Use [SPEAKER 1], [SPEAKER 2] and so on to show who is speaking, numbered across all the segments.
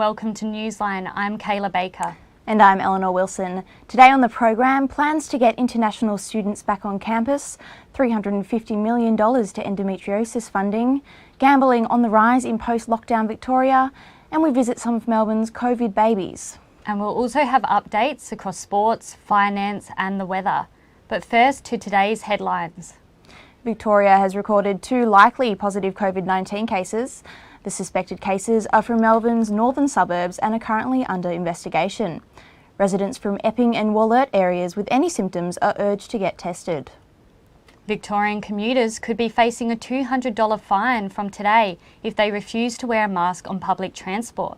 [SPEAKER 1] welcome to Newsline. I'm Kayla Baker.
[SPEAKER 2] And I'm Eleanor Wilson. Today on the program, plans to get international students back on campus, $350 million to endometriosis funding, gambling on the rise in post-lockdown Victoria, and we visit some of Melbourne's COVID babies.
[SPEAKER 1] And we'll also have updates across sports, finance and the weather. But first to today's headlines.
[SPEAKER 2] Victoria has recorded 2 likely positive COVID-19 cases. The suspected cases are from Melbourne's northern suburbs and are currently under investigation. Residents from Epping and Wollert areas with any symptoms are urged to get tested.
[SPEAKER 1] Victorian commuters could be facing a $200 fine from today if they refuse to wear a mask on public transport.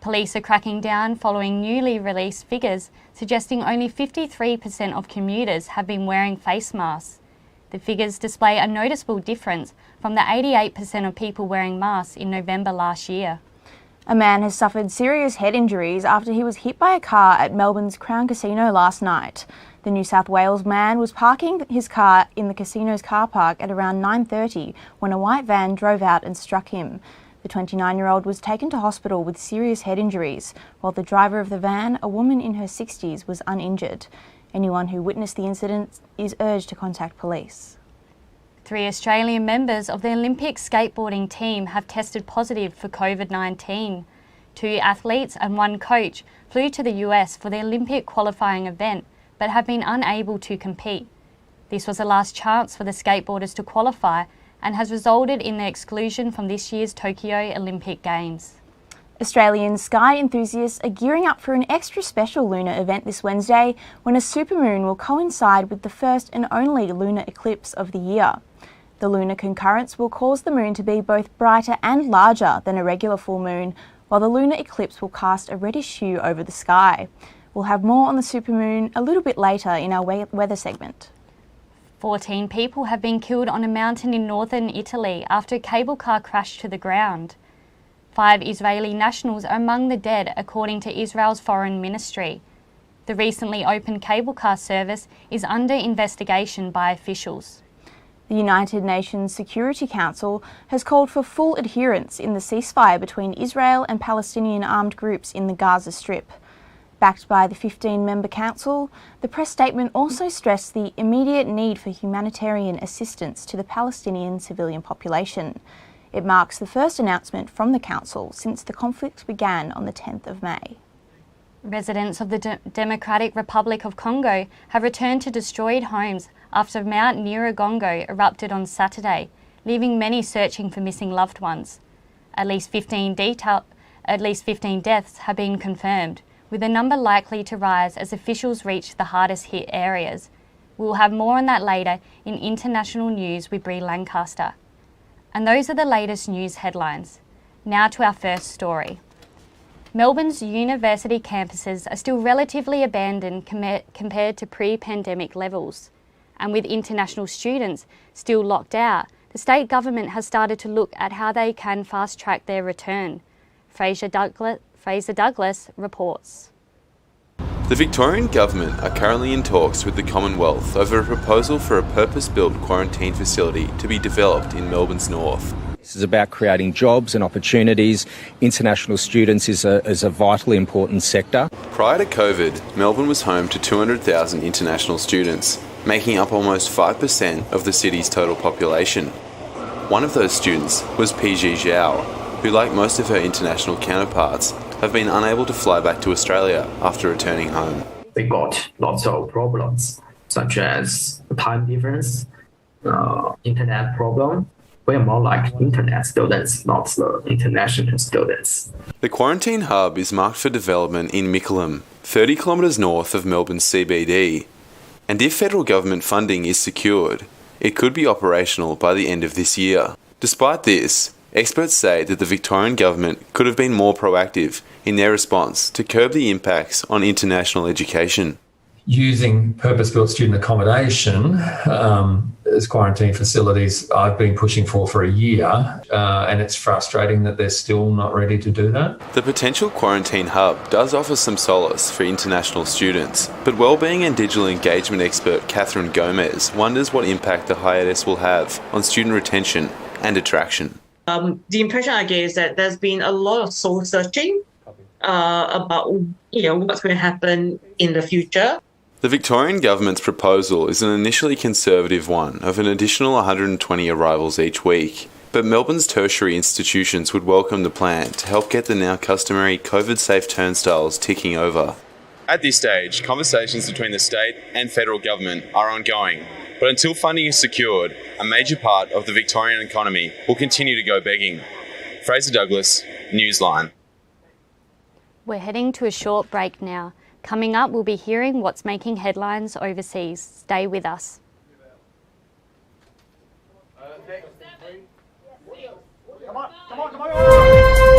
[SPEAKER 1] Police are cracking down following newly released figures suggesting only 53% of commuters have been wearing face masks. The figures display a noticeable difference from the 88% of people wearing masks in November last year.
[SPEAKER 2] A man has suffered serious head injuries after he was hit by a car at Melbourne's Crown Casino last night. The New South Wales man was parking his car in the casino's car park at around 9:30 when a white van drove out and struck him. The 29-year-old was taken to hospital with serious head injuries, while the driver of the van, a woman in her 60s, was uninjured. Anyone who witnessed the incident is urged to contact police.
[SPEAKER 1] 3 Australian members of the Olympic skateboarding team have tested positive for COVID-19. 2 athletes and 1 coach flew to the US for the Olympic qualifying event but have been unable to compete. This was the last chance for the skateboarders to qualify and has resulted in their exclusion from this year's Tokyo Olympic Games.
[SPEAKER 2] Australian sky enthusiasts are gearing up for an extra special lunar event this Wednesday when a supermoon will coincide with the first and only lunar eclipse of the year. The lunar concurrence will cause the moon to be both brighter and larger than a regular full moon, while the lunar eclipse will cast a reddish hue over the sky. We'll have more on the supermoon a little bit later in our weather segment.
[SPEAKER 1] 14 people have been killed on a mountain in northern Italy after a cable car crashed to the ground. 5 Israeli nationals are among the dead, according to Israel's foreign ministry. The recently opened cable car service is under investigation by officials.
[SPEAKER 2] The United Nations Security Council has called for full adherence in the ceasefire between Israel and Palestinian armed groups in the Gaza Strip. Backed by the 15-member council, the press statement also stressed the immediate need for humanitarian assistance to the Palestinian civilian population. It marks the first announcement from the council since the conflict began on the 10th of May.
[SPEAKER 1] Residents of the Democratic Republic of Congo have returned to destroyed homes after Mount Nyiragongo erupted on Saturday, leaving many searching for missing loved ones. At least 15 deaths have been confirmed, with the number likely to rise as officials reach the hardest hit areas. We will have more on that later in international news with Bree Lancaster. And those are the latest news headlines. Now to our first story. Melbourne's university campuses are still relatively abandoned compared to pre-pandemic levels. And with international students still locked out, the state government has started to look at how they can fast-track their return. Fraser Douglas reports.
[SPEAKER 3] The Victorian Government are currently in talks with the Commonwealth over a proposal for a purpose-built quarantine facility to be developed in Melbourne's north.
[SPEAKER 4] This is about creating jobs and opportunities. International students is a vitally important sector.
[SPEAKER 3] Prior to COVID, Melbourne was home to 200,000 international students, making up almost 5% of the city's total population. One of those students was PG Zhao, who, like most of her international counterparts, have been unable to fly back to Australia after returning home.
[SPEAKER 5] They got lots of problems, such as time difference, internet problem. We are more like internet students, not the international students.
[SPEAKER 3] The quarantine hub is marked for development in Mickleham, 30 kilometres north of Melbourne's CBD. And if federal government funding is secured, it could be operational by the end of this year. Despite this, experts say that the Victorian government could have been more proactive in their response to curb the impacts on international education.
[SPEAKER 6] Using purpose-built student accommodation as quarantine facilities, I've been pushing for a year, and it's frustrating that they're still not ready to do that.
[SPEAKER 3] The potential quarantine hub does offer some solace for international students, but wellbeing and digital engagement expert Catherine Gomez wonders what impact the hiatus will have on student retention and attraction.
[SPEAKER 7] The impression I get is that there's been a lot of soul searching about what's going to happen in the future.
[SPEAKER 3] The Victorian government's proposal is an initially conservative one of an additional 120 arrivals each week, but Melbourne's tertiary institutions would welcome the plan to help get the now customary COVID-safe turnstiles ticking over. At this stage, conversations between the state and federal government are ongoing, but until funding is secured, a major part of the Victorian economy will continue to go begging. Fraser Douglas, Newsline.
[SPEAKER 1] We're heading to a short break now. Coming up, we'll be hearing what's making headlines overseas. Stay with us. Come on.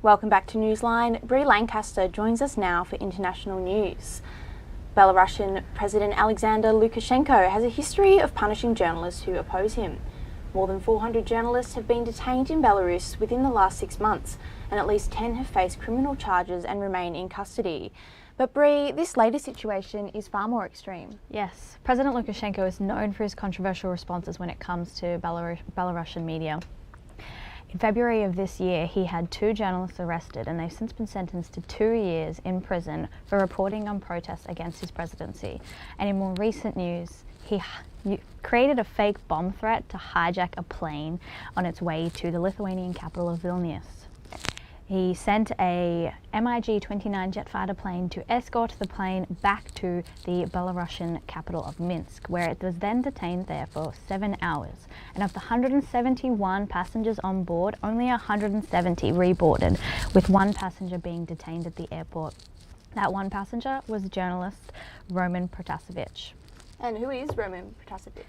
[SPEAKER 2] Welcome back to Newsline. Bree Lancaster joins us now for international news. Belarusian President Alexander Lukashenko has a history of punishing journalists who oppose him. More than 400 journalists have been detained in Belarus within the last 6 months, and at least 10 have faced criminal charges and remain in custody. But Bree, this latest situation is far more extreme.
[SPEAKER 1] Yes, President Lukashenko is known for his controversial responses when it comes to Belarusian media. In February of this year, he had 2 journalists arrested, and they've since been sentenced to 2 years in prison for reporting on protests against his presidency. And in more recent news, he created a fake bomb threat to hijack a plane on its way to the Lithuanian capital of Vilnius. He sent a MiG-29 jet fighter plane to escort the plane back to the Belarusian capital of Minsk, where it was then detained there for 7 hours. And of the 171 passengers on board, only 170 reboarded, with 1 passenger being detained at the airport. That 1 passenger was journalist Roman Protasevich.
[SPEAKER 2] And who is Roman Protasevich?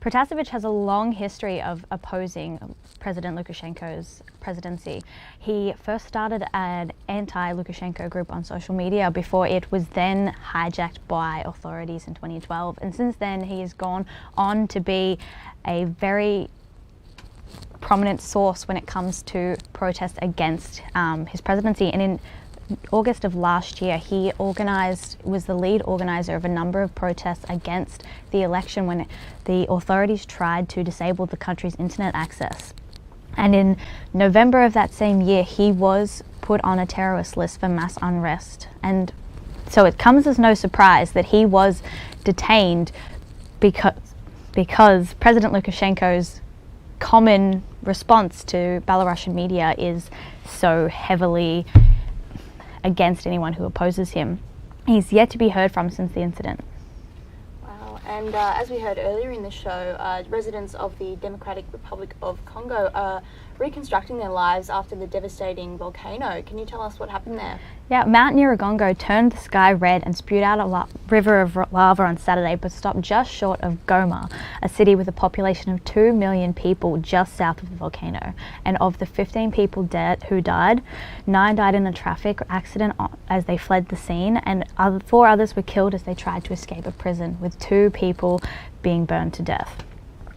[SPEAKER 1] Protasevich has a long history of opposing President Lukashenko's presidency. He first started an anti-Lukashenko group on social media before it was then hijacked by authorities in 2012. And since then, he has gone on to be a very prominent source when it comes to protests against his presidency. And in
[SPEAKER 2] August of last year, he was the lead organiser of a number of protests against the election when the authorities tried to disable the country's internet access. And in November of that same year, he was put on a terrorist list for mass unrest. And so it comes as no surprise that he was detained because President Lukashenko's common response to Belarusian media is so heavily against anyone who opposes him. He's yet to be heard from since the incident.
[SPEAKER 8] Wow, and as we heard earlier in the show, residents of the Democratic Republic of Congo are reconstructing their lives after the devastating volcano. Can you tell us what happened there?
[SPEAKER 2] Yeah, Mount Nyiragongo turned the sky red and spewed out a river of lava on Saturday, but stopped just short of Goma, a city with a population of 2 million people just south of the volcano. And of the 15 people who died, 9 died in a traffic accident as they fled the scene, and 4 others were killed as they tried to escape a prison, with 2 people being burned to death.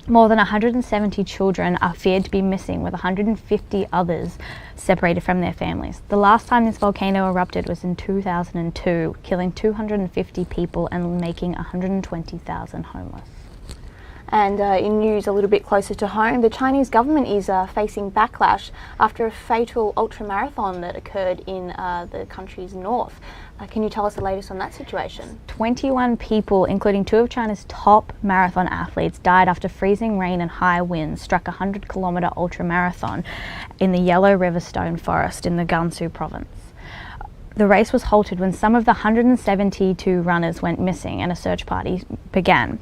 [SPEAKER 2] More than 170 children are feared to be missing, with 150 others separated from their families. The last time this volcano erupted was in 2002, killing 250 people and making 120,000 homeless.
[SPEAKER 8] And in news a little bit closer to home, the Chinese government is facing backlash after a fatal ultramarathon that occurred in the country's north. Can you tell us the latest on that situation?
[SPEAKER 2] 21 people, including 2 of China's top marathon athletes, died after freezing rain and high winds struck a 100-kilometre ultramarathon in the Yellow River Stone Forest in the Gansu province. The race was halted when some of the 172 runners went missing and a search party began.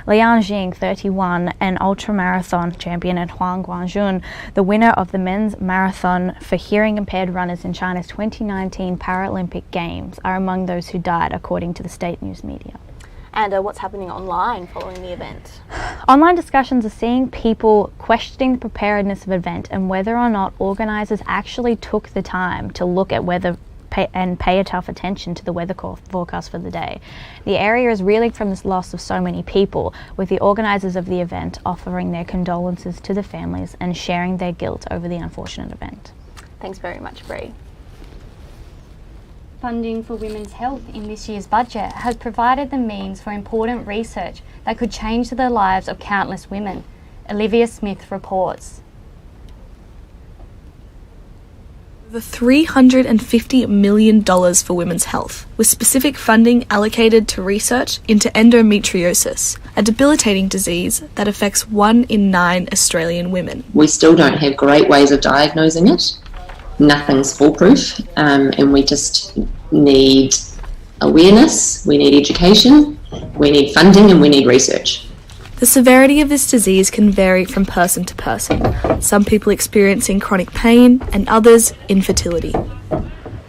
[SPEAKER 2] Liang Jing, 31, an ultramarathon champion, and Huang Guangjun, the winner of the men's marathon for hearing-impaired runners in China's 2019 Paralympic Games, are among those who died, according to the state news media.
[SPEAKER 8] And what's happening online following the event?
[SPEAKER 2] Online discussions are seeing people questioning the preparedness of the event and whether or not organisers actually took the time to look at pay a tough attention to the weather forecast for the day. The area is reeling from this loss of so many people, with the organisers of the event offering their condolences to the families and sharing their guilt over the unfortunate event.
[SPEAKER 8] Thanks very much, Bree.
[SPEAKER 1] Funding for women's health in this year's budget has provided the means for important research that could change the lives of countless women. Olivia Smith reports.
[SPEAKER 9] Over $350 million for women's health, with specific funding allocated to research into endometriosis, a debilitating disease that affects 1 in 9 Australian women.
[SPEAKER 10] We still don't have great ways of diagnosing it. Nothing's foolproof, and we just need awareness, we need education, we need funding, and we need research.
[SPEAKER 9] The severity of this disease can vary from person to person, some people experiencing chronic pain and others infertility.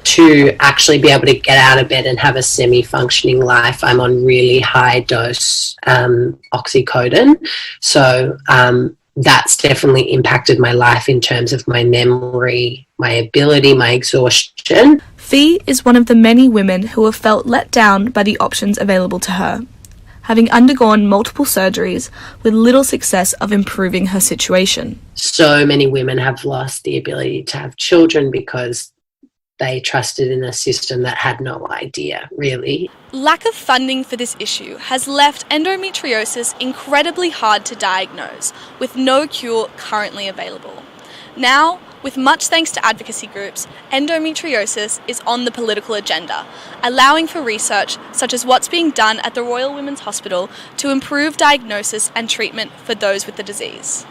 [SPEAKER 11] To actually be able to get out of bed and have a semi-functioning life, I'm on really high dose oxycodone. So that's definitely impacted my life in terms of my memory, my ability, my exhaustion.
[SPEAKER 9] Fee is one of the many women who have felt let down by the options available to her, having undergone multiple surgeries with little success of improving her situation.
[SPEAKER 11] So many women have lost the ability to have children because they trusted in a system that had no idea, really.
[SPEAKER 9] Lack of funding for this issue has left endometriosis incredibly hard to diagnose, with no cure currently available. Now, with much thanks to advocacy groups, endometriosis is on the political agenda, allowing for research such as what's being done at the Royal Women's Hospital to improve diagnosis and treatment for those with the disease.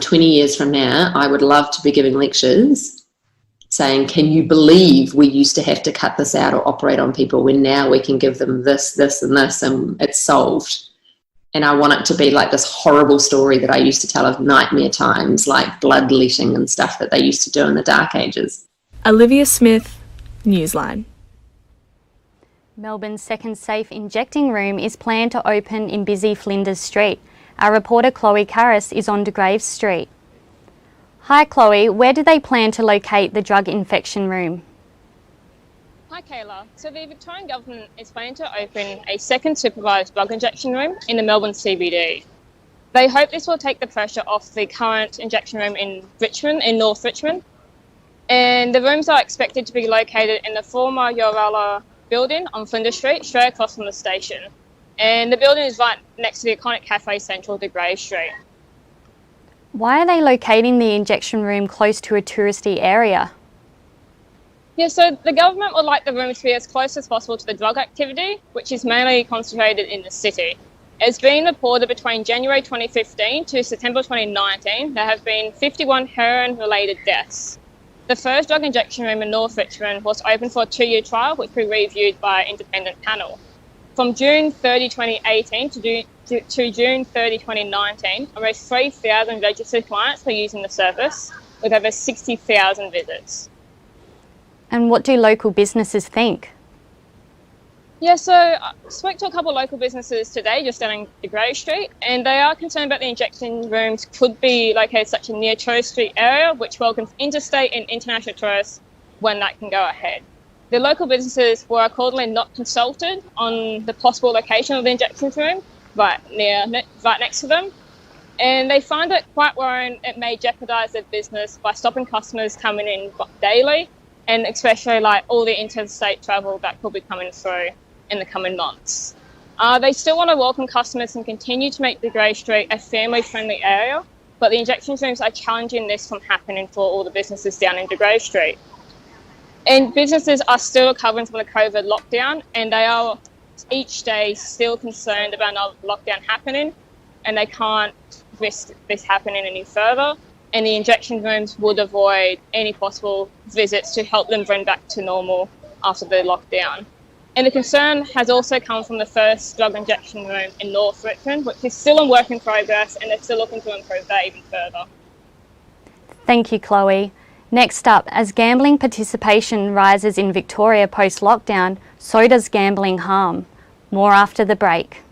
[SPEAKER 10] 20 years from now, I would love to be giving lectures saying, can you believe we used to have to cut this out or operate on people when now we can give them this, this and this and it's solved. And I want it to be like this horrible story that I used to tell of nightmare times, like bloodletting and stuff that they used to do in the dark ages.
[SPEAKER 9] Olivia Smith, Newsline.
[SPEAKER 1] Melbourne's second safe injecting room is planned to open in busy Flinders Street. Our reporter Chloe Karras is on De Graves Street. Hi Chloe, where do they plan to locate the drug infection room?
[SPEAKER 12] Hi Kayla. So the Victorian Government is planning to open a second supervised drug injection room in the Melbourne CBD. They hope this will take the pressure off the current injection room in Richmond, in North Richmond. And the rooms are expected to be located in the former Yorella building on Flinders Street, straight across from the station. And the building is right next to the iconic Cafe Central de Grey Street.
[SPEAKER 1] Why are they locating the injection room close to a touristy area?
[SPEAKER 12] Yeah, so the government would like the rooms to be as close as possible to the drug activity, which is mainly concentrated in the city. It's been reported between January 2015 to September 2019 there have been 51 heroin-related deaths. The first drug injection room in North Richmond was open for a 2-year trial, which was reviewed by an independent panel. From June 30, 2018 to June 30, 2019, almost 3,000 registered clients were using the service, with over 60,000 visits.
[SPEAKER 1] And what do local businesses think?
[SPEAKER 12] Yeah, so I spoke to a couple of local businesses today just down the Grey Street, and they are concerned about the injection rooms could be located such a near Tourist Street area, which welcomes interstate and international tourists when that can go ahead. The local businesses were accordingly not consulted on the possible location of the injection room right next to them, and they find it quite worrying it may jeopardise their business by stopping customers coming in daily, and especially like all the interstate travel that could be coming through in the coming months. They still want to welcome customers and continue to make the Grey Street a family-friendly area, but the injection rooms are challenging this from happening for all the businesses down in the Grey Street. And businesses are still recovering from the COVID lockdown, and they are each day still concerned about another lockdown happening, and they can't risk this happening any further. And the injection rooms would avoid any possible visits to help them bring back to normal after the lockdown. And the concern has also come from the first drug injection room in North Richmond, which is still in work in progress, and they're still looking to improve that even further.
[SPEAKER 1] Thank you, Chloe. Next up, as gambling participation rises in Victoria post-lockdown, so does gambling harm. More after the break.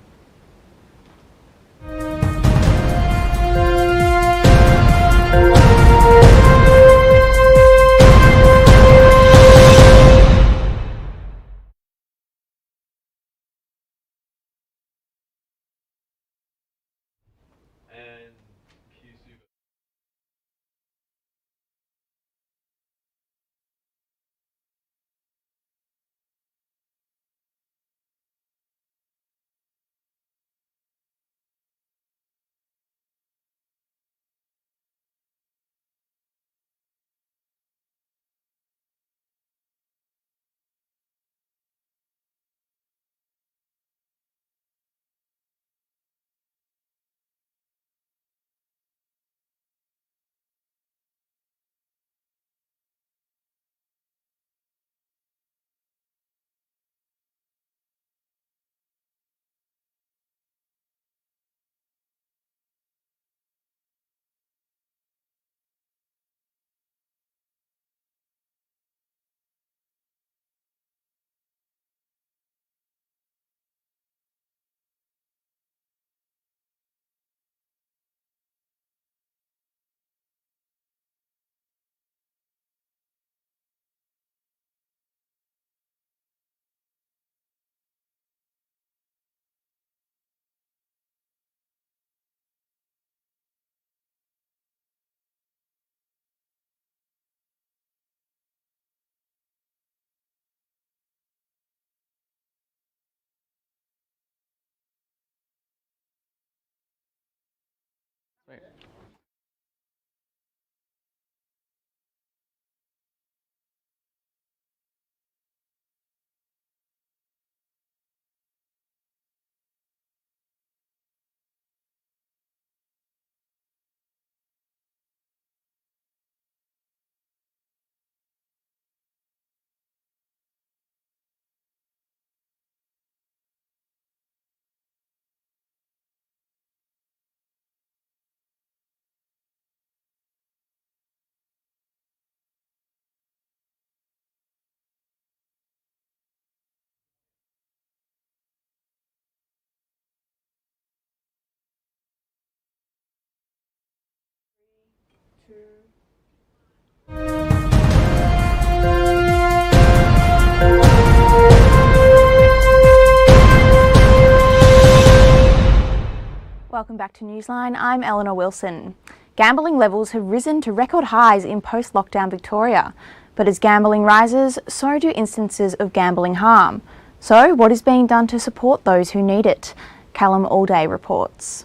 [SPEAKER 2] Welcome back to Newsline. I'm Eleanor Wilson. Gambling levels have risen to record highs in post-lockdown Victoria. But as gambling rises, so do instances of gambling harm. So what is being done to support those who need it? Callum Allday reports.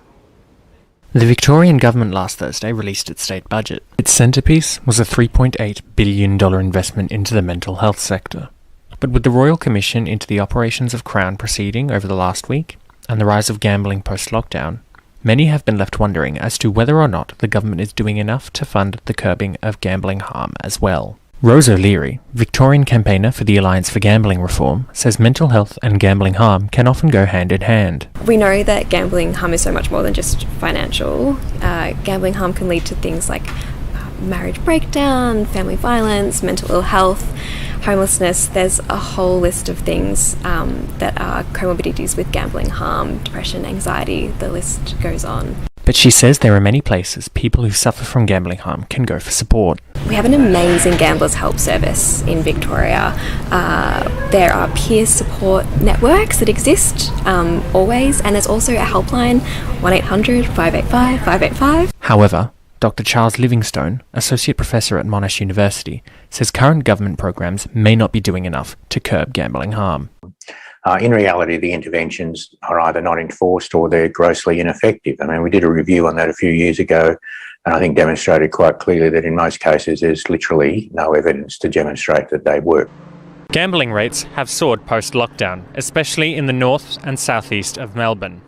[SPEAKER 13] The Victorian government last Thursday released its state budget. Its centrepiece was a $3.8 billion investment into the mental health sector. But with the Royal Commission into the operations of Crown proceeding over the last week, and the rise of gambling post-lockdown, many have been left wondering as to whether or not the government is doing enough to fund the curbing of gambling harm as well. Rose O'Leary, Victorian campaigner for the Alliance for Gambling Reform, says mental health and gambling harm can often go hand in hand.
[SPEAKER 14] We know that gambling harm is so much more than just financial. Gambling harm can lead to things like marriage breakdown, family violence, mental ill health, homelessness. There's a whole list of things that are comorbidities with gambling harm, depression, anxiety, the list goes on.
[SPEAKER 13] But she says there are many places people who suffer from gambling harm can go for support.
[SPEAKER 14] We have an amazing Gamblers Help Service in Victoria. There are peer support networks that exist always, and there's also a helpline, 1800 585 585.
[SPEAKER 13] However, Dr. Charles Livingstone, Associate Professor at Monash University, says current government programs may not be doing enough to curb gambling harm.
[SPEAKER 15] In reality, the interventions are either not enforced or they're grossly ineffective. I mean, we did a review on that a few years ago, and I think demonstrated quite clearly that in most cases there's literally no evidence to demonstrate that they work.
[SPEAKER 13] Gambling rates have soared post-lockdown, especially in the north and southeast of Melbourne.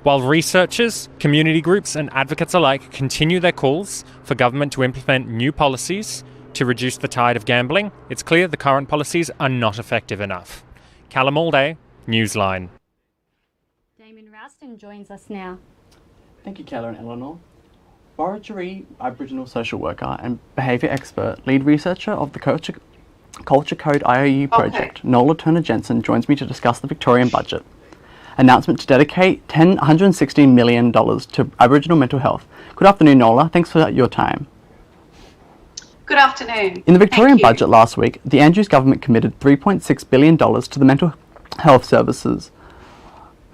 [SPEAKER 13] While researchers, community groups and advocates alike continue their calls for government to implement new policies to reduce the tide of gambling, it's clear the current policies are not effective enough. Callum Allday, Newsline.
[SPEAKER 1] Damon Rouston joins us now.
[SPEAKER 16] Thank you, Kayla and Eleanor. Wiradjuri Aboriginal social worker and behaviour expert, lead researcher of the Culture Code IOU project, Nola Turner-Jensen, joins me to discuss the Victorian budget. Announcement to dedicate $116 million to Aboriginal mental health. Good afternoon, Nola. Thanks for your time.
[SPEAKER 17] Good afternoon.
[SPEAKER 16] In the Victorian budget last week, the Andrews government committed $3.6 billion to the mental health services.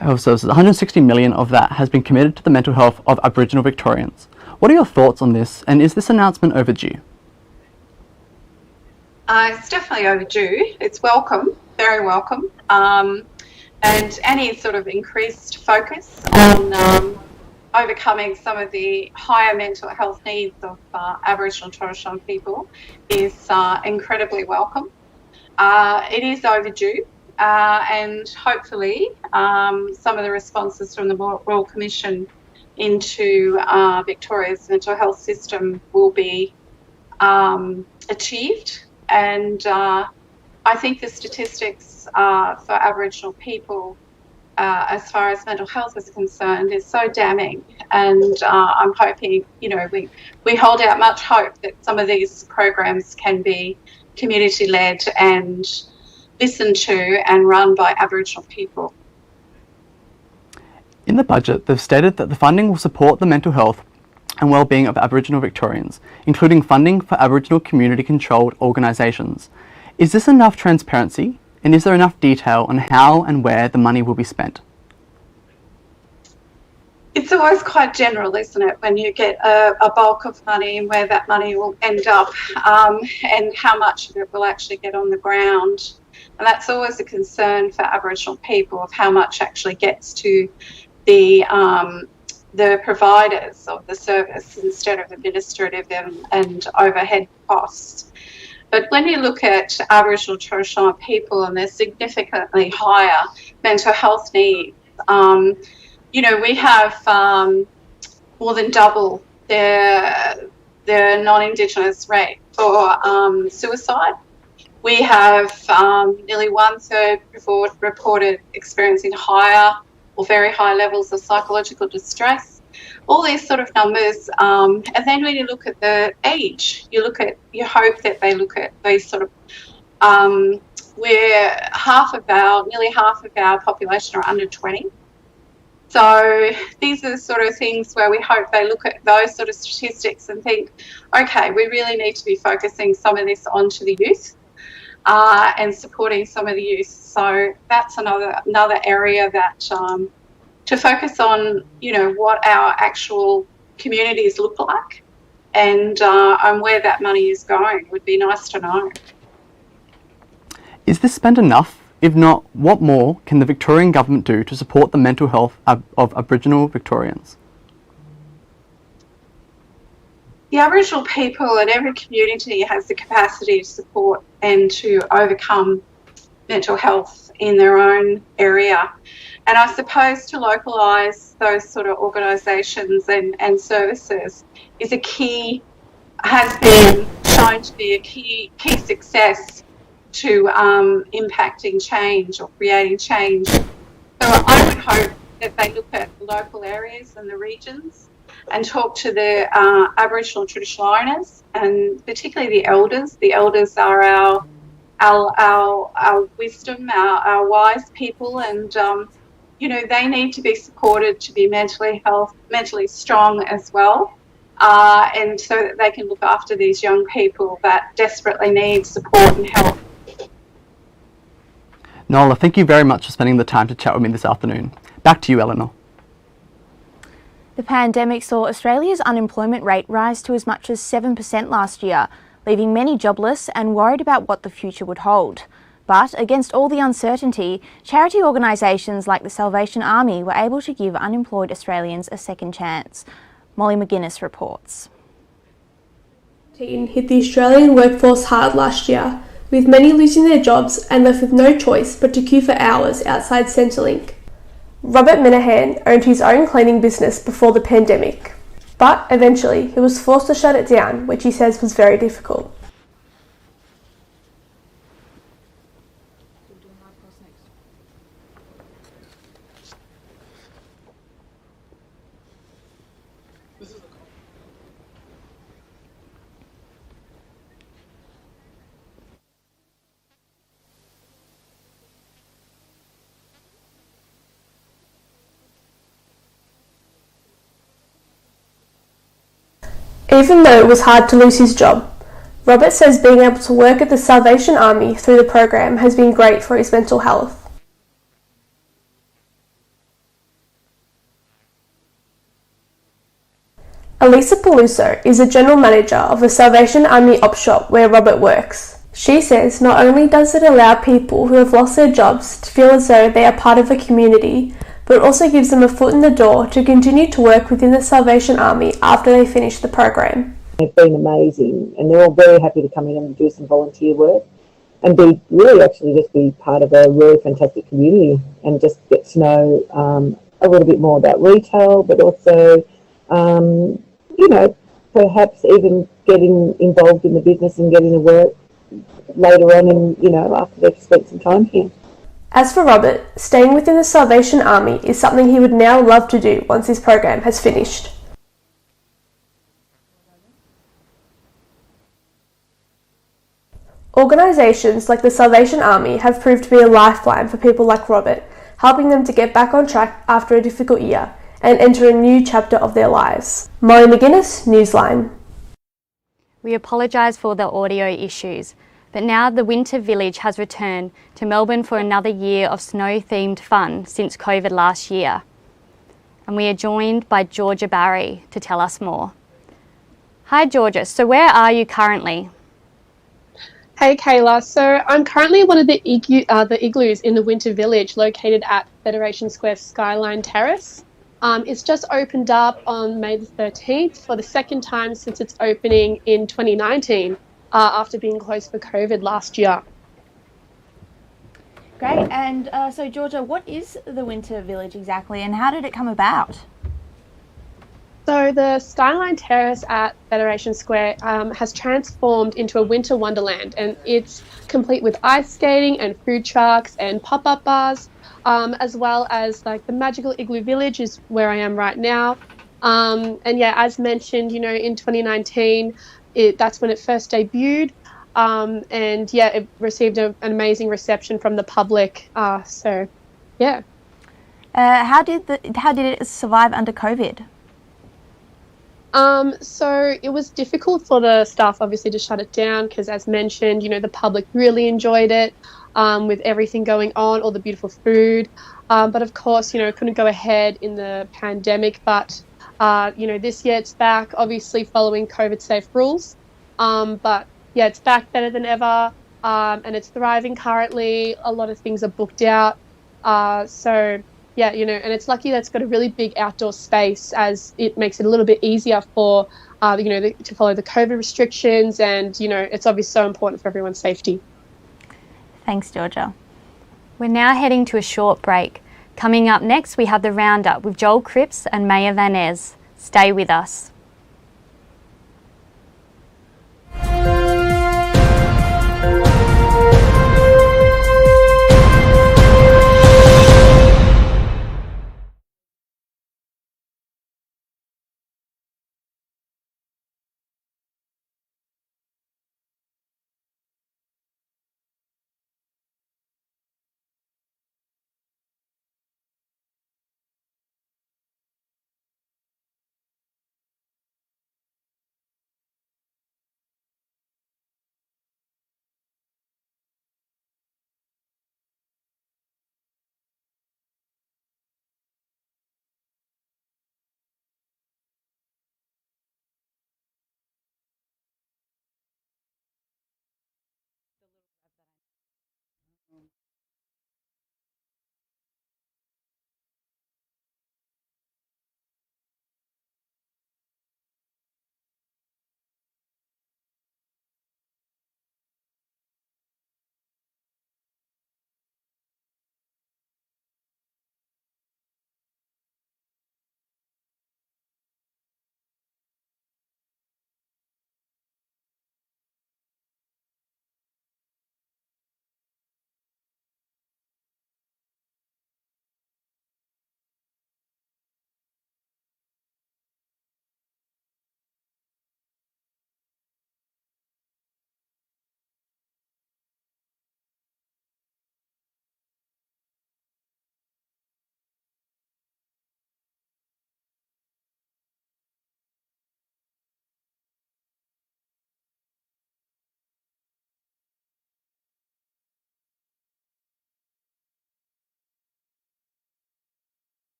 [SPEAKER 16] $160 million of that has been committed to the mental health of Aboriginal Victorians. What are your thoughts on this, and is this announcement overdue?
[SPEAKER 17] It's definitely overdue. It's welcome, very welcome. And any sort of increased focus on overcoming some of the higher mental health needs of Aboriginal and Torres Strait people is incredibly welcome. It is overdue, and hopefully some of the responses from the Royal Commission into Victoria's mental health system will be achieved. And I think the statistics for Aboriginal people as far as mental health is concerned is so damning, and I'm hoping, we hold out much hope that some of these programs can be community-led and listened to and run by Aboriginal people.
[SPEAKER 16] In the budget, they've stated that the funding will support the mental health and well-being of Aboriginal Victorians, including funding for Aboriginal community-controlled organisations. Is this enough transparency? And is there enough detail on how and where the money will be spent?
[SPEAKER 17] It's always quite general, isn't it, when you get a bulk of money and where that money will end up, and how much of it will actually get on the ground. And that's always a concern for Aboriginal people, of how much actually gets to the providers of the service instead of administrative and overhead costs. But when you look at Aboriginal and Torres Strait people and their significantly higher mental health needs, we have more than double their non-Indigenous rate for suicide. We have nearly 1/3 reported experiencing higher or very high levels of psychological distress. All these sort of numbers, and then when you look at the age, you hope that they look at these sort of, where nearly half of our population are under 20. So these are the sort of things where we hope they look at those sort of statistics and think, okay, we really need to be focusing some of this onto the youth and supporting some of the youth. So that's another area that to focus on, what our actual communities look like and where that money is going. It would be nice to know.
[SPEAKER 16] Is this spend enough? If not, what more can the Victorian government do to support the mental health of Aboriginal Victorians?
[SPEAKER 17] The Aboriginal people in every community has the capacity to support and to overcome mental health in their own area. And I suppose to localise those sort of organisations and services is has been shown to be a key success to impacting change or creating change. So I would hope that they look at the local areas and the regions and talk to the Aboriginal traditional owners, and particularly the elders. The elders are our wisdom, our wise people, and they need to be supported to be mentally strong as well, and so that they can look after these young people that desperately need support and help.
[SPEAKER 16] Nola, thank you very much for spending the time to chat with me this afternoon. Back to you, Eleanor.
[SPEAKER 2] The pandemic saw Australia's unemployment rate rise to as much as 7% last year, leaving many jobless and worried about what the future would hold. But against all the uncertainty, charity organisations like the Salvation Army were able to give unemployed Australians a second chance. Molly McGuinness reports.
[SPEAKER 18] Hit the Australian workforce hard last year, with many losing their jobs and left with no choice but to queue for hours outside Centrelink. Robert Minahan owned his own cleaning business before the pandemic, but eventually he was forced to shut it down, which he says was very difficult. Even though it was hard to lose his job, Robert says being able to work at the Salvation Army through the program has been great for his mental health. Elisa Peluso is a general manager of the Salvation Army op shop where Robert works. She says not only does it allow people who have lost their jobs to feel as though they are part of a community, but it also gives them a foot in the door to continue to work within the Salvation Army after they finish the program.
[SPEAKER 19] They've been amazing, and they're all very happy to come in and do some volunteer work and be part of a really fantastic community and just get to know a little bit more about retail, but also, perhaps even getting involved in the business and getting to work later on and, after they've spent some time here.
[SPEAKER 18] As for Robert, staying within the Salvation Army is something he would now love to do once his program has finished. Organisations like the Salvation Army have proved to be a lifeline for people like Robert, helping them to get back on track after a difficult year and enter a new chapter of their lives. Molly McGuinness, Newsline.
[SPEAKER 1] We apologise for the audio issues, but now the Winter Village has returned to Melbourne for another year of snow-themed fun since COVID last year. And we are joined by Georgia Barry to tell us more. Hi Georgia, so where are you currently?
[SPEAKER 20] Hey Kayla, so I'm currently in one of the igloos in the Winter Village located at Federation Square Skyline Terrace. It's just opened up on May the 13th for the second time since its opening in 2019. After being closed for COVID last year.
[SPEAKER 2] Great, and so Georgia, what is the Winter Village exactly and how did it come about?
[SPEAKER 20] So the Skyline Terrace at Federation Square has transformed into a winter wonderland, and it's complete with ice skating and food trucks and pop-up bars, as well as like the magical igloo village is where I am right now. And yeah, as mentioned, in 2019, that's when it first debuted, and yeah, it received an amazing reception from the public. So, yeah.
[SPEAKER 2] How did it survive under COVID?
[SPEAKER 20] So it was difficult for the staff, obviously, to shut it down because, as mentioned, the public really enjoyed it with everything going on, all the beautiful food. But of course, it couldn't go ahead in the pandemic. But This year it's back, obviously following COVID-safe rules. But yeah, it's back better than ever, and it's thriving currently. A lot of things are booked out. And it's lucky that it's got a really big outdoor space, as it makes it a little bit easier for, to follow the COVID restrictions, and, it's obviously so important for everyone's safety.
[SPEAKER 1] Thanks, Georgia. We're now heading to a short break. Coming up next, we have the Roundup with Joel Cripps and Maya Van Ez. Stay with us.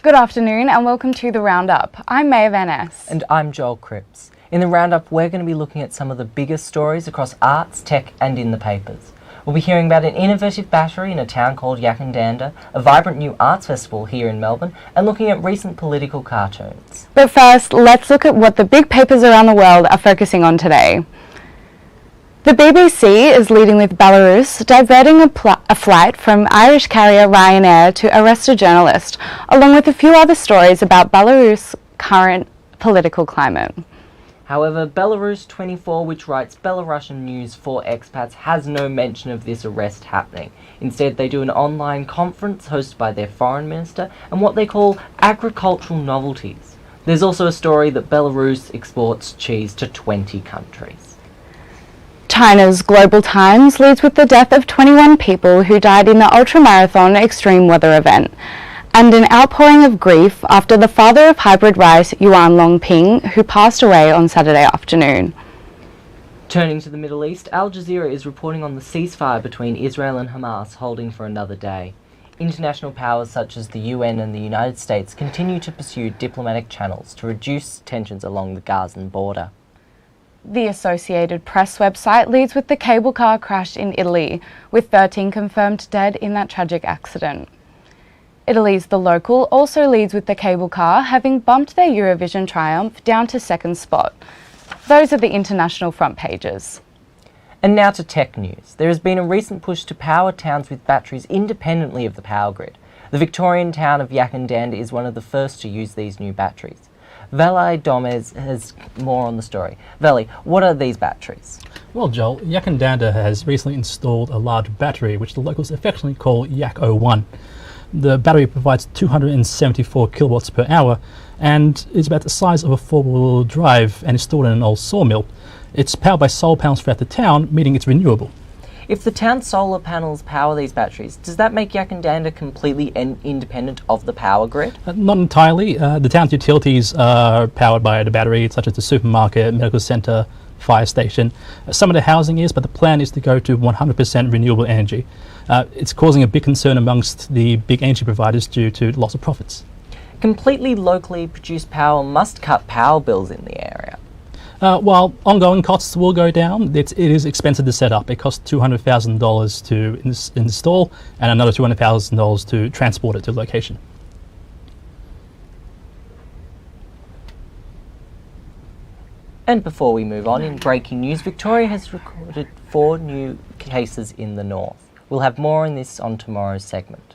[SPEAKER 21] Good afternoon and welcome to the Roundup. I'm Maya Van Ez.
[SPEAKER 22] And I'm Joel Cripps. In the Roundup, we're going to be looking at some of the biggest stories across arts, tech and in the papers. We'll be hearing about an innovative battery in a town called Yakandanda, a vibrant new arts festival here in Melbourne, and looking at recent political cartoons.
[SPEAKER 21] But first, let's look at what the big papers around the world are focusing on today. The BBC is leading with Belarus diverting a flight from Irish carrier Ryanair to arrest a journalist, along with a few other stories about Belarus' current political climate.
[SPEAKER 22] However, Belarus 24, which writes Belarusian news for expats, has no mention of this arrest happening. Instead, they do an online conference hosted by their foreign minister and what they call agricultural novelties. There's also a story that Belarus exports cheese to 20 countries.
[SPEAKER 21] China's Global Times leads with the death of 21 people who died in the ultramarathon extreme weather event, and an outpouring of grief after the father of hybrid rice Yuan Longping, who passed away on Saturday afternoon.
[SPEAKER 22] Turning to the Middle East, Al Jazeera is reporting on the ceasefire between Israel and Hamas holding for another day. International powers such as the UN and the United States continue to pursue diplomatic channels to reduce tensions along the Gazan border.
[SPEAKER 21] The Associated Press website leads with the cable car crash in Italy, with 13 confirmed dead in that tragic accident. Italy's The Local also leads with the cable car having bumped their Eurovision triumph down to second spot. Those are the international front pages.
[SPEAKER 22] And now to tech news. There has been a recent push to power towns with batteries independently of the power grid. The Victorian town of Yakandanda is one of the first to use these new batteries. Veli Domez has more on the story. Veli, what are these batteries?
[SPEAKER 4] Well, Joel, Yakandanda has recently installed a large battery, which the locals affectionately call Yak-01. The battery provides 274 kilowatts per hour and is about the size of a four-wheel drive and is stored in an old sawmill. It's powered by solar panels throughout the town, meaning it's renewable.
[SPEAKER 22] If the town's solar panels power these batteries, does that make Yakandanda completely independent of the power grid?
[SPEAKER 4] Not entirely. The town's utilities are powered by the battery, such as the supermarket, medical centre, fire station. Some of the housing is, but the plan is to go to 100% renewable energy. It's causing a big concern amongst the big energy providers due to loss of profits.
[SPEAKER 22] Completely locally produced power must cut power bills in the area.
[SPEAKER 4] While ongoing costs will go down, it is expensive to set up. It costs $200,000 to install and another $200,000 to transport it to the location.
[SPEAKER 22] And before we move on, in breaking news, Victoria has recorded 4 new cases in the north. We'll have more on this on tomorrow's segment.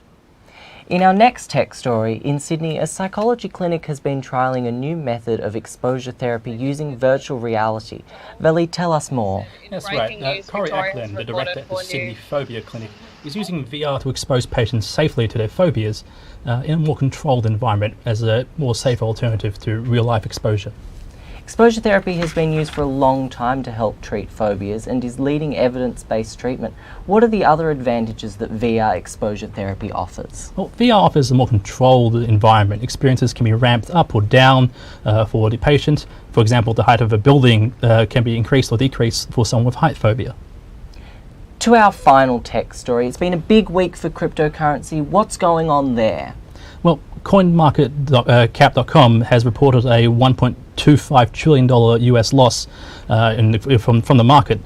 [SPEAKER 22] In our next tech story, in Sydney, a psychology clinic has been trialling a new method of exposure therapy using virtual reality. Veli, tell us more.
[SPEAKER 4] That's right. Corey Ackland, the director at the Sydney Phobia Clinic, is using VR to expose patients safely to their phobias in a more controlled environment as a more safe alternative to real-life exposure.
[SPEAKER 22] Exposure therapy has been used for a long time to help treat phobias and is leading evidence-based treatment. What are the other advantages that VR exposure therapy offers?
[SPEAKER 4] Well, VR offers a more controlled environment. Experiences can be ramped up or down for the patient. For example, the height of a building can be increased or decreased for someone with height phobia.
[SPEAKER 22] To our final tech story, it's been a big week for cryptocurrency. What's going on there?
[SPEAKER 4] Well, CoinMarketCap.com has reported a $1.25 trillion US loss from the market.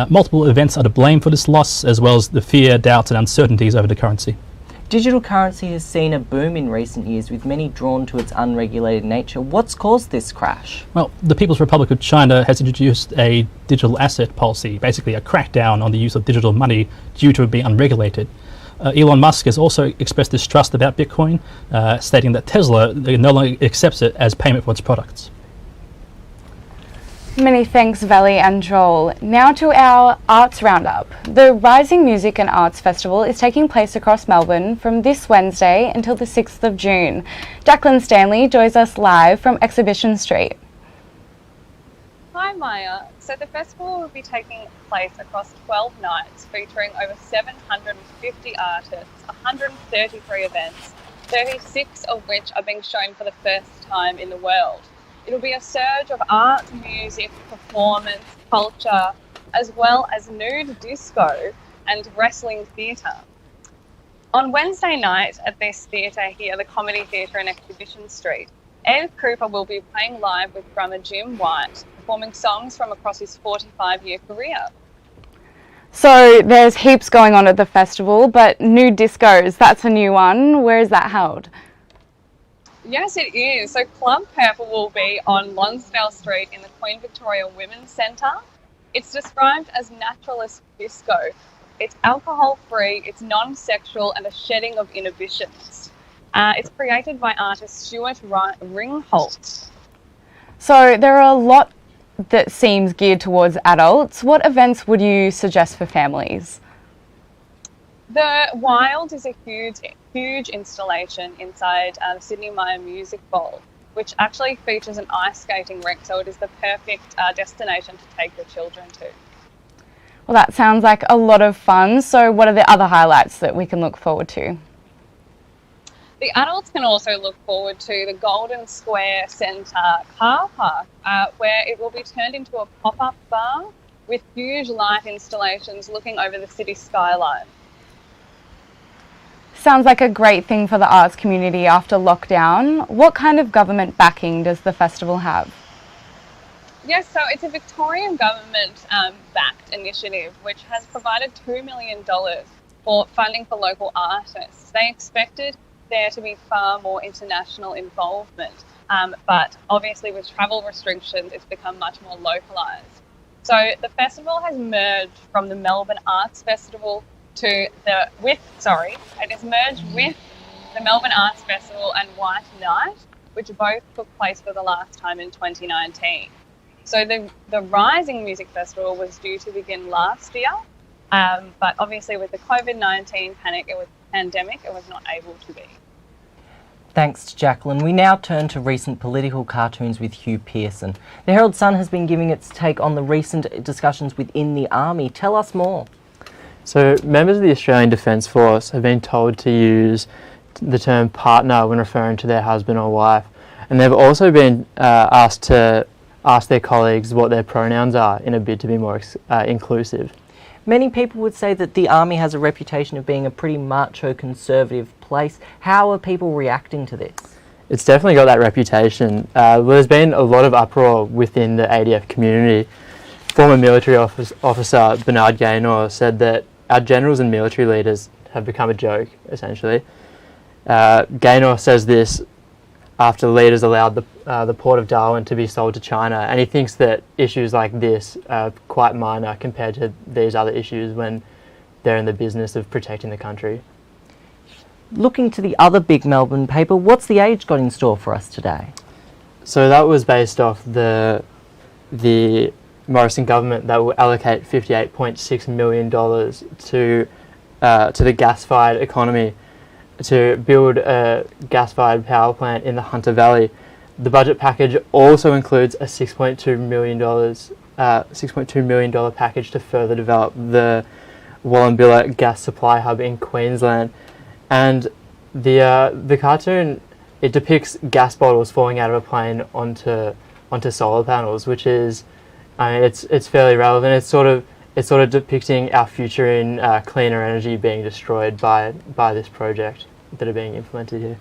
[SPEAKER 4] Multiple events are to blame for this loss, as well as the fear, doubts and uncertainties over the currency.
[SPEAKER 22] Digital currency has seen a boom in recent years, with many drawn to its unregulated nature. What's caused this crash?
[SPEAKER 4] Well, the People's Republic of China has introduced a digital asset policy, basically a crackdown on the use of digital money due to it being unregulated. Elon Musk has also expressed distrust about Bitcoin, stating that Tesla no longer accepts it as payment for its products.
[SPEAKER 21] Many thanks, Veli and Joel. Now to our Arts Roundup. The Rising Music and Arts Festival is taking place across Melbourne from this Wednesday until the 6th of June. Jacqueline Stanley joins us live from Exhibition Street.
[SPEAKER 5] Hi Maya. So the festival will be taking place across 12 nights, featuring over 750 artists, 133 events, 36 of which are being shown for the first time in the world. It'll be a surge of art, music, performance, culture, as well as nude disco and wrestling theatre. On Wednesday night at this theatre here, the Comedy Theatre in Exhibition Street, Ed Cooper will be playing live with drummer Jim White, performing songs from across his 45-year career.
[SPEAKER 21] So there's heaps going on at the festival, but nude discos, that's a new one. Where is that held?
[SPEAKER 5] Yes, it is. So Club Purple will be on Lonsdale Street in the Queen Victoria Women's Centre. It's described as naturalist disco. It's alcohol-free, it's non-sexual and a shedding of inhibitions. It's created by artist Stuart Ringholt.
[SPEAKER 21] So there are a lot that seems geared towards adults. What events would you suggest for families?
[SPEAKER 5] The Wild is a huge installation inside the Sydney Maya Music Bowl, which actually features an ice skating rink, so it is the perfect destination to take your children to.
[SPEAKER 21] Well, that sounds like a lot of fun. So what are the other highlights that we can look forward to?
[SPEAKER 5] The adults can also look forward to the Golden Square Centre car park, where it will be turned into a pop-up bar with huge light installations looking over the city skyline.
[SPEAKER 21] Sounds like a great thing for the arts community after lockdown. What kind of government backing does the festival have?
[SPEAKER 5] Yes, so it's a Victorian government backed initiative which has provided $2 million for funding for local artists. They expected there to be far more international involvement, but obviously with travel restrictions it's become much more localised. So the festival has merged from the Melbourne Arts Festival it has merged with the Melbourne Arts Festival and White Night, which both took place for the last time in 2019. So the Rising Music Festival was due to begin last year, but obviously with the COVID-19 pandemic, it was not able to be.
[SPEAKER 22] Thanks to Jacqueline. We now turn to recent political cartoons with Hugh Pearson. The Herald Sun has been giving its take on the recent discussions within the Army. Tell us more.
[SPEAKER 6] So, members of the Australian Defence Force have been told to use the term partner when referring to their husband or wife, and they've also been asked to ask their colleagues what their pronouns are in a bid to be more inclusive.
[SPEAKER 22] Many people would say that the Army has a reputation of being a pretty macho conservative place. How are people reacting to this?
[SPEAKER 6] It's definitely got that reputation. There's been a lot of uproar within the ADF community. Former military officer Bernard Gaynor said that our generals and military leaders have become a joke, essentially. Gaynor says this after leaders allowed the Port of Darwin to be sold to China, and he thinks that issues like this are quite minor compared to these other issues when they're in the business of protecting the country.
[SPEAKER 22] Looking to the other big Melbourne paper, what's The Age got in store for us today?
[SPEAKER 6] So that was based off the Morrison government that will allocate $58.6 million to the gas-fired economy to build a gas-fired power plant in the Hunter Valley. The budget package also includes a $6.2 million package to further develop the Wallumbilla gas supply hub in Queensland. And the cartoon, it depicts gas bottles falling out of a plane onto solar panels, which is, it's fairly relevant. It's sort of depicting our future in cleaner energy being destroyed by this project that are being implemented here.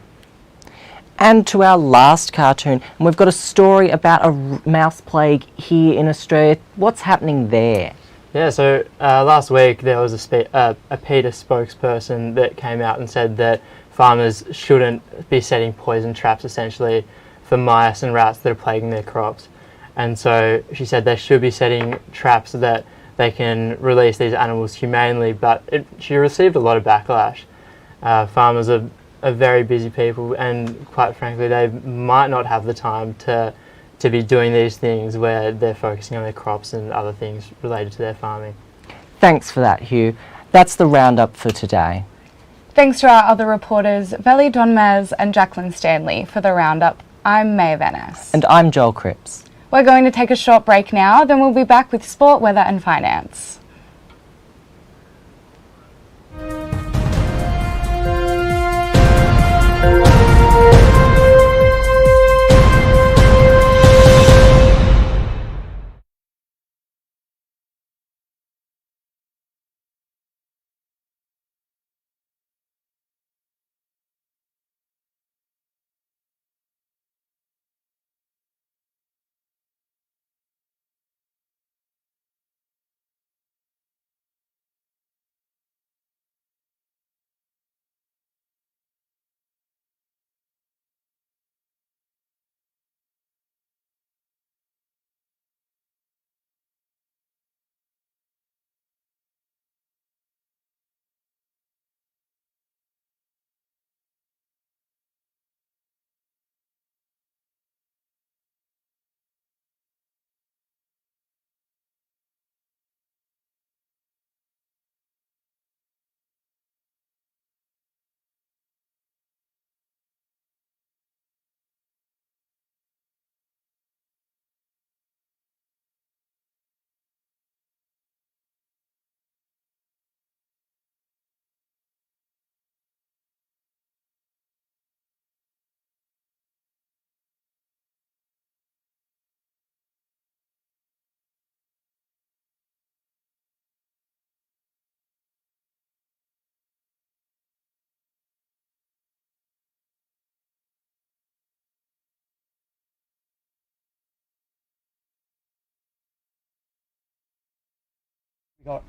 [SPEAKER 22] And to our last cartoon, and we've got a story about a mouse plague here in Australia. What's happening there?
[SPEAKER 6] Yeah, so last week there was a PETA spokesperson that came out and said that farmers shouldn't be setting poison traps essentially for mice and rats that are plaguing their crops. And so she said they should be setting traps so that they can release these animals humanely, but she received a lot of backlash. Farmers are very busy people, and quite frankly they might not have the time to be doing these things where they're focusing on their crops and other things related to their farming.
[SPEAKER 22] Thanks for that, Hugh. That's the roundup for today.
[SPEAKER 21] Thanks to our other reporters, Veli Donmez and Jacqueline Stanley for the roundup. I'm May Venice.
[SPEAKER 22] And I'm Joel Cripps.
[SPEAKER 21] We're going to take a short break now, then we'll be back with sport, weather and finance.
[SPEAKER 6] Got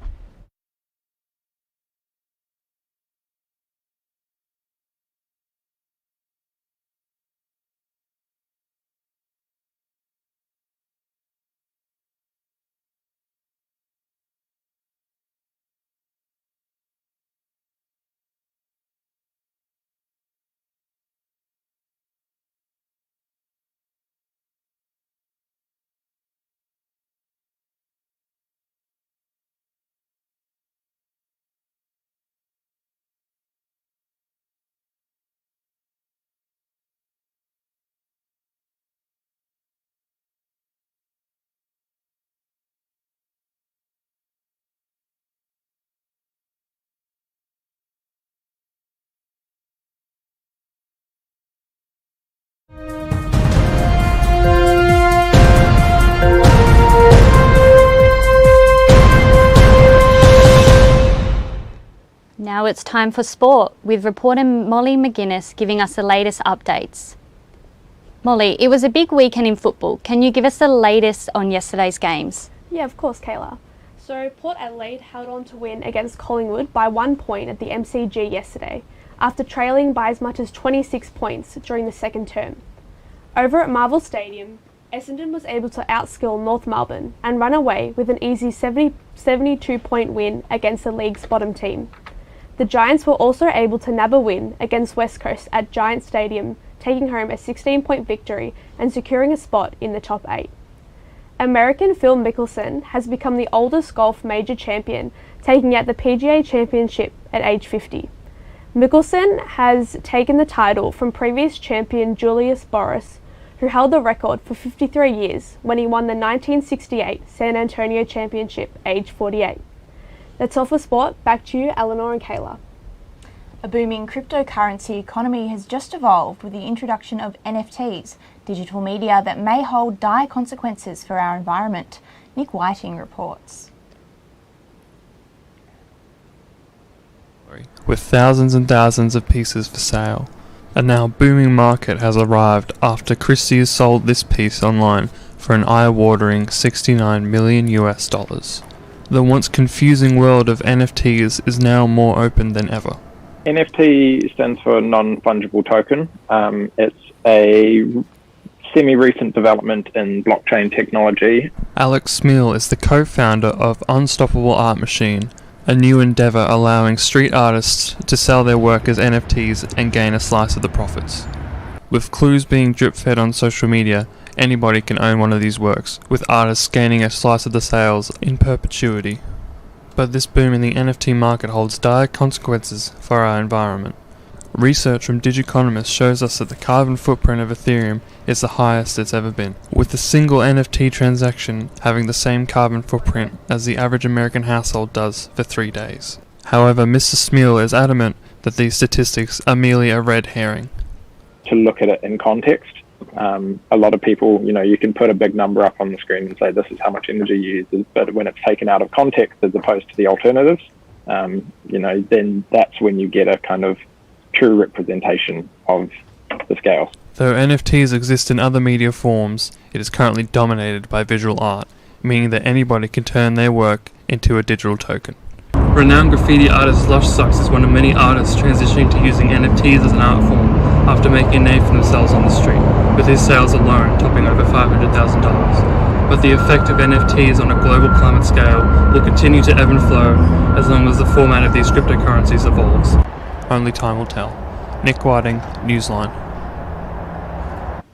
[SPEAKER 1] Now it's time for sport, with reporter Molly McGuinness giving us the latest updates. Molly, it was a big weekend in football. Can you give us the latest on yesterday's games?
[SPEAKER 18] Yeah, of course, Kayla. So Port Adelaide held on to win against Collingwood by 1 point at the MCG yesterday, after trailing by as much as 26 points during the second term. Over at Marvel Stadium, Essendon was able to outskill North Melbourne and run away with an easy 72-point win against the league's bottom team. The Giants were also able to nab a win against West Coast at Giant Stadium, taking home a 16-point victory and securing a spot in the top 8. American Phil Mickelson has become the oldest golf major champion, taking out the PGA Championship at age 50. Mickelson has taken the title from previous champion Julius Boris, who held the record for 53 years when he won the 1968 San Antonio Championship, age 48. That's all for sport. Back to you, Eleanor and Kayla.
[SPEAKER 2] A booming cryptocurrency economy has just evolved with the introduction of NFTs, digital media that may hold dire consequences for our environment. Nick Whiting reports.
[SPEAKER 3] With thousands and thousands of pieces for sale. A now booming market has arrived after Christie's sold this piece online for an eye-watering $69 million US. The once confusing world of NFTs is now more open than ever.
[SPEAKER 7] NFT stands for non-fungible token. It's a semi-recent development in blockchain technology.
[SPEAKER 3] Alex Smil is the co-founder of Unstoppable Art Machine, a new endeavour allowing street artists to sell their work as NFTs and gain a slice of the profits. With clues being drip-fed on social media, anybody can own one of these works, with artists gaining a slice of the sales in perpetuity. But this boom in the NFT market holds dire consequences for our environment. Research from Digiconomist shows us that the carbon footprint of Ethereum is the highest it's ever been, with a single NFT transaction having the same carbon footprint as the average American household does for 3 days. However, Mr. Smil is adamant that these statistics are merely a red herring.
[SPEAKER 7] To look at it in context, a lot of people, you can put a big number up on the screen and say this is how much energy you use, but when it's taken out of context as opposed to the alternatives, then that's when you get a kind of true representation of the scale.
[SPEAKER 3] Though NFTs exist in other media forms, it is currently dominated by visual art, meaning that anybody can turn their work into a digital token. Renowned graffiti artist Lush Sucks is one of many artists transitioning to using NFTs as an art form after making a name for themselves on the street, with his sales alone topping over $500,000. But the effect of NFTs on a global climate scale will continue to ebb and flow as long as the format of these cryptocurrencies evolves. Only time will tell. Nick Whiting, Newsline.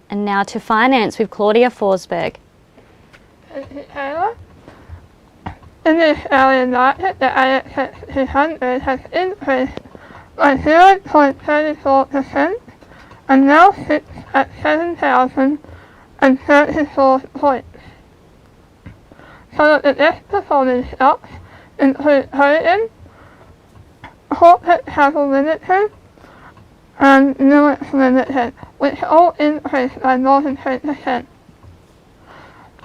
[SPEAKER 1] And now to finance with Claudia Forsberg.
[SPEAKER 23] In the Australian market, the ASX 200 has increased by 0.34% and now sits at 7,034 points. Some of the best performing stocks include Hogan, Corporate Travel Limited, and Lewis Limited, which all increased by more than 10%.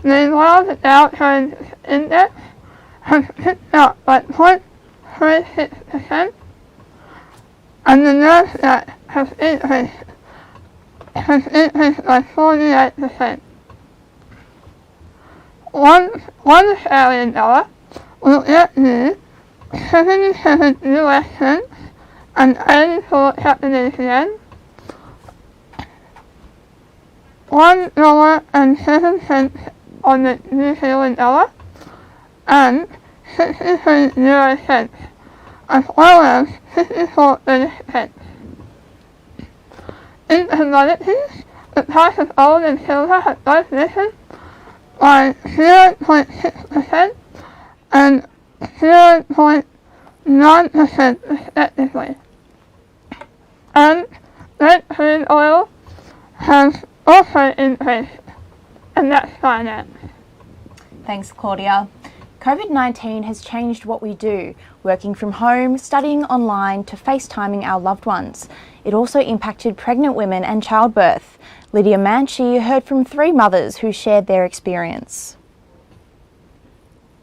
[SPEAKER 23] Meanwhile, the Dow Jones Index has picked up by 0.36%, and the Nasdaq has increased by 48%. One Australian dollar will get you 77 US cents and 84 Japanese yen. $1.07 on the New Zealand dollar, and 63 euro cents, as well as 54 British pence. In commodities, the price of gold and silver have both risen by 0.6% and 0.9% respectively. And Brent crude oil has also increased, and that's finance.
[SPEAKER 2] Thanks, Claudia. COVID-19 has changed what we do, working from home, studying online to FaceTiming our loved ones. It also impacted pregnant women and childbirth. Lydia Manchi heard from 3 mothers who shared their experience.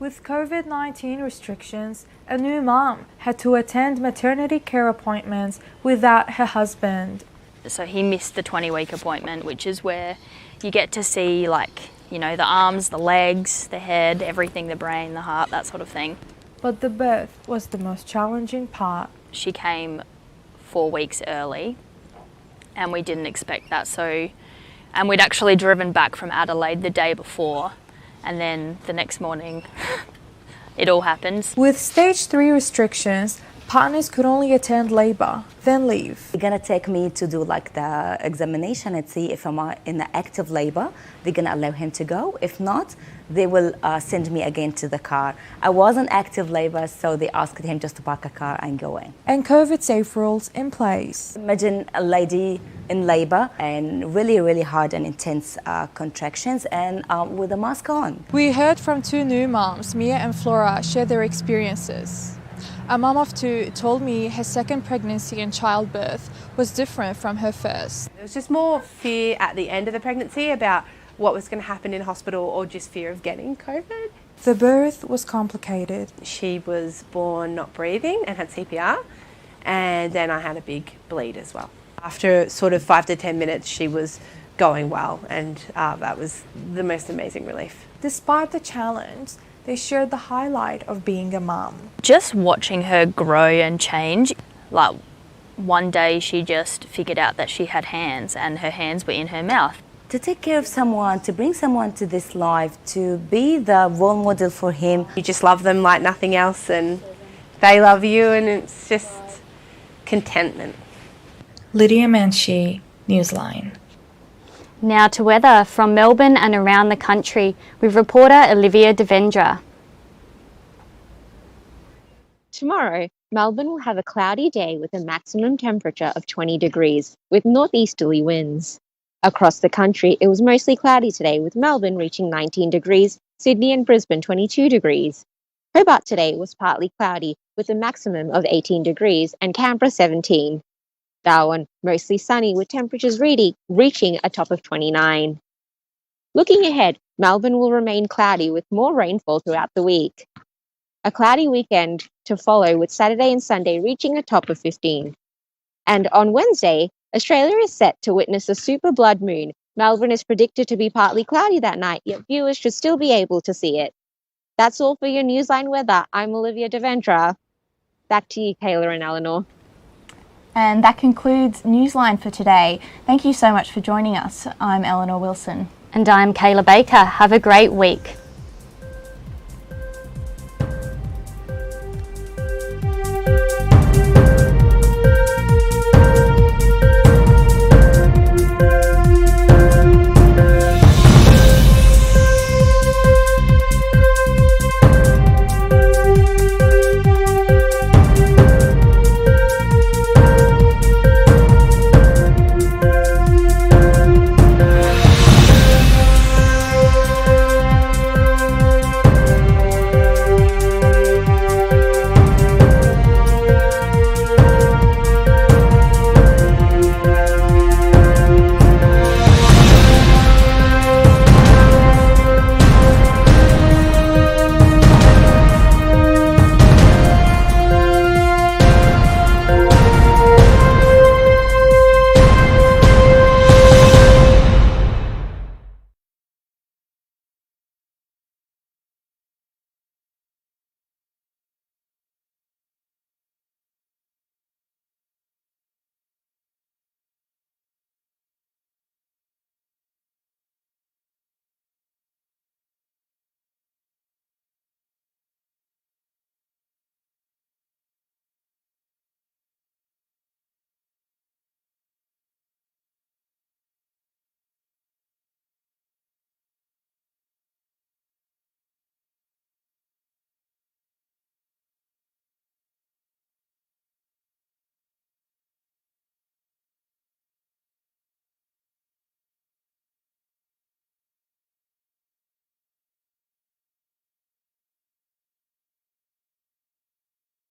[SPEAKER 8] With COVID-19 restrictions, a new mom had to attend maternity care appointments without her husband.
[SPEAKER 1] So he missed the 20-week appointment, which is where you get to see, like, you know, the arms, the legs, the head, everything, the brain, the heart, that sort of thing.
[SPEAKER 8] But the birth was the most challenging part.
[SPEAKER 1] She came 4 weeks early, and we didn't expect that. And we'd actually driven back from Adelaide the day before, and then the next morning it all happens.
[SPEAKER 8] With stage 3 restrictions, partners could only attend labour, then leave.
[SPEAKER 10] They're gonna take me to do like the examination and see if I'm in the active labour. They're gonna allow him to go. If not, they will send me again to the car. I was in active labour, so they asked him just to park a car and go in.
[SPEAKER 8] And COVID safe rules in place.
[SPEAKER 10] Imagine a lady in labour and really hard and intense contractions and with a mask on.
[SPEAKER 8] We heard from 2 new moms, Mia and Flora, share their experiences. A mum of 2 told me her second pregnancy and childbirth was different from her first.
[SPEAKER 11] There was just more fear at the end of the pregnancy about what was going to happen in hospital, or just fear of getting COVID.
[SPEAKER 8] The birth was complicated.
[SPEAKER 11] She was born not breathing and had CPR, and then I had a big bleed as well. After sort of 5 to 10 minutes, she was going well, and that was the most amazing relief.
[SPEAKER 8] Despite the challenge, they shared the highlight of being a mum.
[SPEAKER 1] Just watching her grow and change. Like, one day she just figured out that she had hands and her hands were in her mouth.
[SPEAKER 10] To take care of someone, to bring someone to this life, to be the role model for him.
[SPEAKER 11] You just love them like nothing else, and they love you, and it's just contentment.
[SPEAKER 8] Lydia Manshi, Newsline.
[SPEAKER 1] Now to weather from Melbourne and around the country with reporter Olivia Devendra.
[SPEAKER 24] Tomorrow, Melbourne will have a cloudy day with a maximum temperature of 20 degrees with northeasterly winds. Across the country, it was mostly cloudy today with Melbourne reaching 19 degrees, Sydney and Brisbane 22 degrees. Hobart today was partly cloudy with a maximum of 18 degrees and Canberra 17. Darwin, mostly sunny with temperatures reaching a top of 29. Looking ahead, Melbourne will remain cloudy with more rainfall throughout the week. A cloudy weekend to follow with Saturday and Sunday reaching a top of 15. And on Wednesday, Australia is set to witness a super blood moon. Melbourne is predicted to be partly cloudy that night, yet viewers should still be able to see it. That's all for your Newsline weather. I'm Olivia Devendra. Back to you, Kayla and Eleanor.
[SPEAKER 2] And that concludes Newsline for today. Thank you so much for joining us. I'm Eleanor Wilson.
[SPEAKER 1] And I'm Kayla Baker. Have a great week.